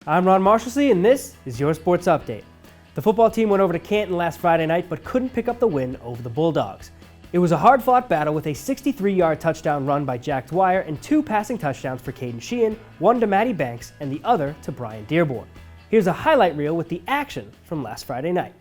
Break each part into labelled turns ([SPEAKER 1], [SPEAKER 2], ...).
[SPEAKER 1] I'm Ron Marshalsea, and this is your Sports Update. The football team went over to Canton last Friday night but couldn't pick up the win over the Bulldogs. It was a hard-fought battle with a 63-yard touchdown run by Jack Dwyer and 2 passing touchdowns for Caden Sheehan, one to Matty Banks and the other to Brian Dearborn. Here's a highlight reel with the action from last Friday night.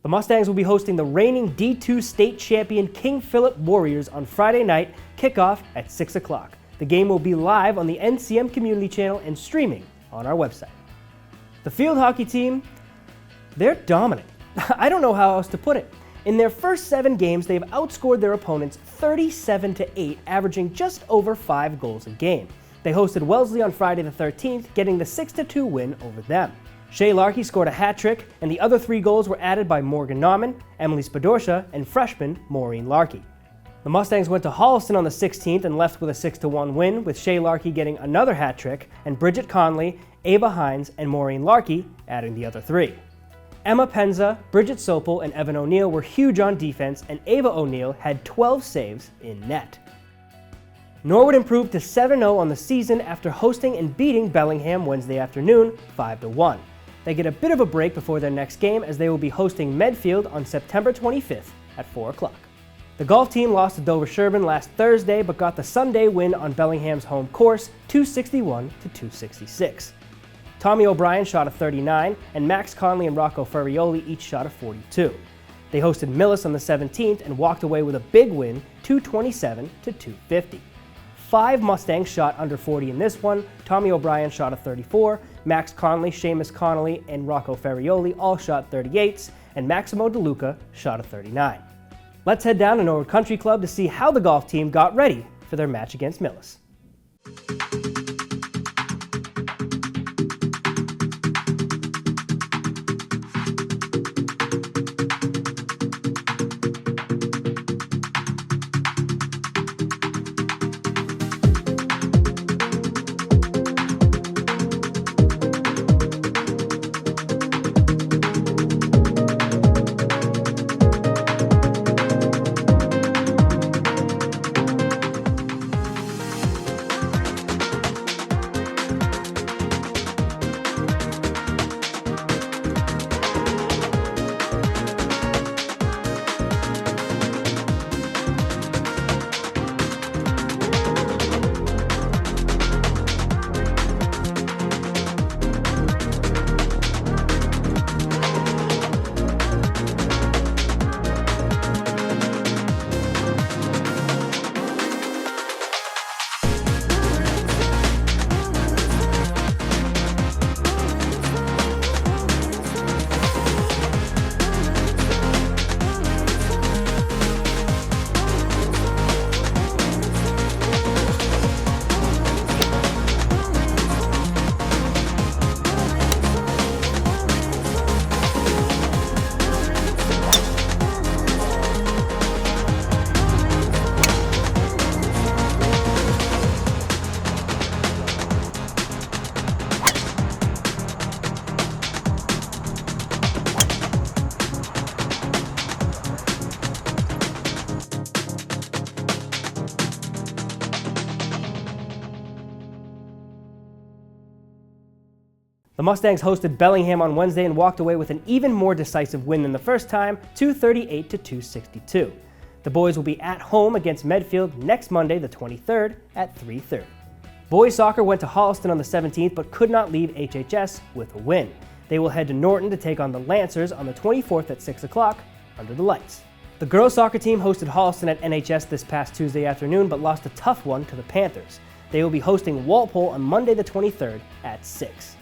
[SPEAKER 1] The Mustangs will be hosting the reigning D2 state champion King Philip Warriors on Friday night, kickoff at 6 o'clock. The game will be live on the NCM Community Channel and streaming on our website. The field hockey team, they're dominant. I don't know how else to put it. In their first 7 games, they've outscored their opponents 37-8, averaging just over 5 goals a game. They hosted Wellesley on Friday the 13th, getting the 6-2 win over them. Shea Larkey scored a hat trick, and the other 3 goals were added by Morgan Nauman, Emily Spadorsha, and freshman Maureen Larkey. The Mustangs went to Holliston on the 16th and left with a 6-1 win, with Shea Larkey getting another hat trick, and Bridget Conley, Ava Hines, and Maureen Larkey adding the other 3. Emma Penza, Bridget Sopel, and Evan O'Neill were huge on defense, and Ava O'Neill had 12 saves in net. Norwood improved to 7-0 on the season after hosting and beating Bellingham Wednesday afternoon 5-1. They get a bit of a break before their next game as they will be hosting Medfield on September 25th at 4 o'clock. The golf team lost to Dover Sherburne last Thursday but got the Sunday win on Bellingham's home course 261-266. Tommy O'Brien shot a 39 and Max Conley and Rocco Ferrioli each shot a 42. They hosted Millis on the 17th and walked away with a big win 227-250. 5 Mustangs shot under 40 in this one. Tommy O'Brien shot a 34, Max Conley, Seamus Connolly, and Rocco Ferrioli all shot 38s, and Maximo DeLuca shot a 39. Let's head down to Norwood Country Club to see how the golf team got ready for their match against Millis. The Mustangs hosted Bellingham on Wednesday and walked away with an even more decisive win than the first time, 238 to 262. The boys will be at home against Medfield next Monday, the 23rd, at 3:30. Boys soccer went to Holliston on the 17th but could not leave HHS with a win. They will head to Norton to take on the Lancers on the 24th at 6 o'clock under the lights. The girls soccer team hosted Holliston at NHS this past Tuesday afternoon but lost a tough one to the Panthers. They will be hosting Walpole on Monday the 23rd at 6.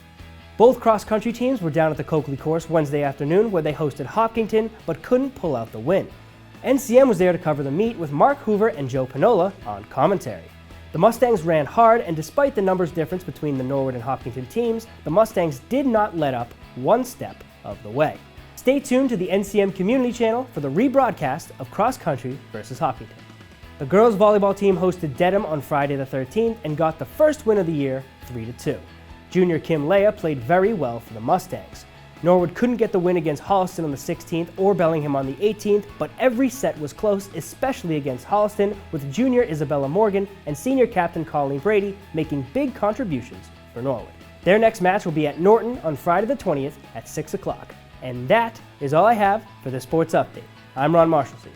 [SPEAKER 1] Both cross-country teams were down at the Coakley course Wednesday afternoon where they hosted Hopkinton but couldn't pull out the win. NCM was there to cover the meet with Mark Hoover and Joe Pinola on commentary. The Mustangs ran hard, and despite the numbers difference between the Norwood and Hopkinton teams, the Mustangs did not let up one step of the way. Stay tuned to the NCM Community Channel for the rebroadcast of Cross Country versus Hopkinton. The girls volleyball team hosted Dedham on Friday the 13th and got the first win of the year, 3-2. Junior Kim Leah played very well for the Mustangs. Norwood couldn't get the win against Holliston on the 16th or Bellingham on the 18th, but every set was close, especially against Holliston, with junior Isabella Morgan and senior captain Colleen Brady making big contributions for Norwood. Their next match will be at Norton on Friday the 20th at 6 o'clock. And that is all I have for the Sports Update. I'm Ron Marshallson.